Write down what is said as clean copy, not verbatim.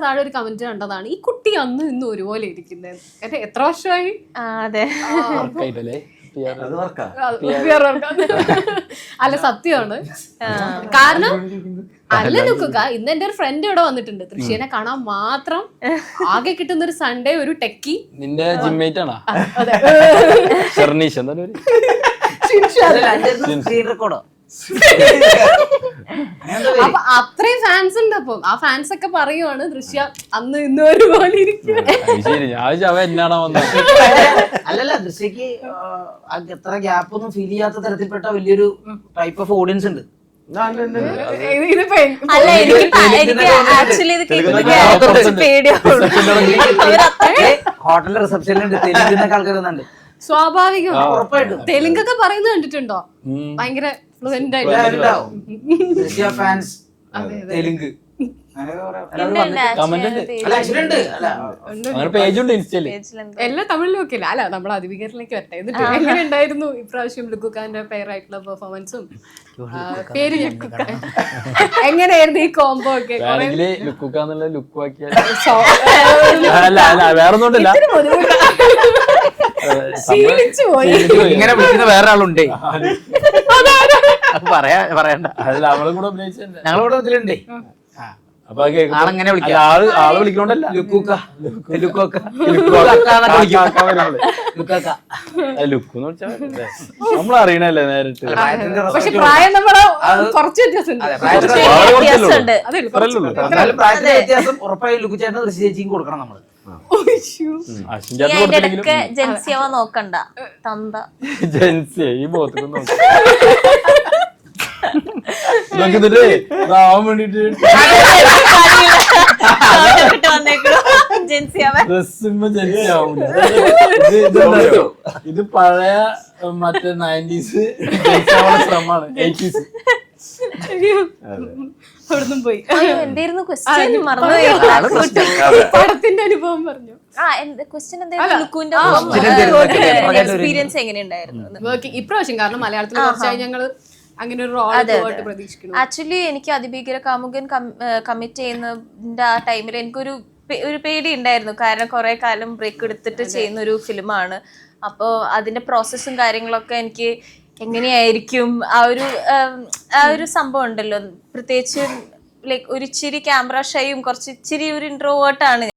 താഴെ ഒരു കമന്റ് കണ്ടതാണ്, ഈ കുട്ടി അന്ന് ഇന്ന് ഒരുപോലെ ഇരിക്കുന്നത്. എത്ര വർഷമായി? അതെ, അല്ല സത്യമാണ്. കാരണം അല്ല ലുക്കുക, ഇന്ന് എന്റെ ഒരു ഫ്രണ്ട് ഇവിടെ വന്നിട്ടുണ്ട്, തൃശ്ശീനെ കാണാൻ മാത്രം. ആകെ കിട്ടുന്ന ഒരു സൺഡേ ഒരു ടെക്കി. നിന്റെ ജിമ്മേറ്റ് ആണോ? അപ്പൊ അത്രയും ഫാൻസ് ഉണ്ട്. അപ്പൊ ആ ഫാൻസ് ഒക്കെ പറയുവാണ് ദൃശ്യ അന്ന് ഇന്ന് ഒരുപോലെ ഇരിക്കും. അല്ലല്ല, ദൃശ്യക്ക് അത്ര ഗ്യാപ്പ് ഒന്നും ഫീൽ ചെയ്യാത്ത തരത്തിൽപ്പെട്ട വലിയൊരു ടൈപ്പ് ഓഫ് ഓഡിയൻസ് ഉണ്ട്. ഹോട്ടലിലെ റിസപ്ഷനിലുണ്ട് തെലുങ്കിന്നൊക്കെ ആൾക്കാരുന്നുണ്ട്. സ്വാഭാവികം. തെലുങ്കൊക്കെ പറയുന്നത് കണ്ടിട്ടുണ്ടോ? ഭയങ്കര ഫ്ലുവന്റ് ആയിട്ട്. തെലുങ്ക് എല്ലാ തമിഴിലും ഒക്കെ അല്ല, നമ്മൾ അതിവികരണിലേക്ക് വരട്ടെ. എന്നിട്ട് എങ്ങനെ ഉണ്ടായിരുന്നു ഇപ്രാവശ്യം ലുക്കുക്കാന്റെ പേരായിട്ടുള്ള പെർഫോമൻസും പേര് എങ്ങനെയായിരുന്നു ഈ കോംബോ ഒക്കെ? ശീലിച്ചു പോയി. ഇങ്ങനെ വിളിക്കുന്ന വേറെ ആളുണ്ടേ, പറയണ്ട. ഞങ്ങളിവിടെ ഇതിലുണ്ടേ. ആളെങ്ങനെ ആള് വിളിക്കണോണ്ടല്ല, ലുക്കൂക്ക നമ്മളറിയണല്ലേ നേരിട്ട്. പക്ഷെ പ്രായം നമ്മള് കുറച്ച് വ്യത്യാസമുണ്ട്. പ്രായത്തിന്റെ വ്യത്യാസം ഉറപ്പായും ലുക്കു ചേട്ടൻ ദൃശ്യ ചേച്ചിയും കൊടുക്കണം നമ്മള്. ജൻസിയവ നോക്കണ്ട തന്ത ജൻസിയ ഈ ബോധം നോക്കിട്ട് വേണ്ടിട്ട് ഇത് പഴയ മറ്റേ 90s ശ്രമമാണ്. 80s അവിടുന്ന് പോയി. എന്തായിരുന്നു ക്വസ്റ്റ്യൻ? മറന്നുപോയി. പടത്തിന്റെ അനുഭവം പറഞ്ഞു. ക്വസ്റ്റ്യൻ എന്തായിരുന്നു? ലുക്കുവിന്റെ എക്സ്പീരിയൻസ് എങ്ങനെയുണ്ടായിരുന്നു ഇപ്രാവശ്യം? കാരണം മലയാളത്തിൽ കുറച്ചായി ഞങ്ങള് അങ്ങനെ ഒരു റോൾ പ്രതീക്ഷിക്കുന്നു. ആക്ച്വലി എനിക്ക് അതിഭീകര കാമുകൻ കമ്മിറ്റ് ചെയ്യുന്നതിന്റെ ആ ടൈമിൽ എനിക്കൊരു പേടി ഉണ്ടായിരുന്നു. കാരണം കുറെ കാലം ബ്രേക്ക് എടുത്തിട്ട് ചെയ്യുന്ന ഒരു ഫിലിമാണ്. അപ്പോൾ അതിന്റെ പ്രോസസ്സും കാര്യങ്ങളൊക്കെ എനിക്ക് എങ്ങനെയായിരിക്കും ആ ഒരു സംഭവം ഉണ്ടല്ലോ. പ്രത്യേകിച്ച് ലൈക്ക് ഒരു ഇച്ചിരി ക്യാമറ ഷൈയും കുറച്ച് ഇച്ചിരി ഒരു ഇൻട്രോവേർട്ടാണ്.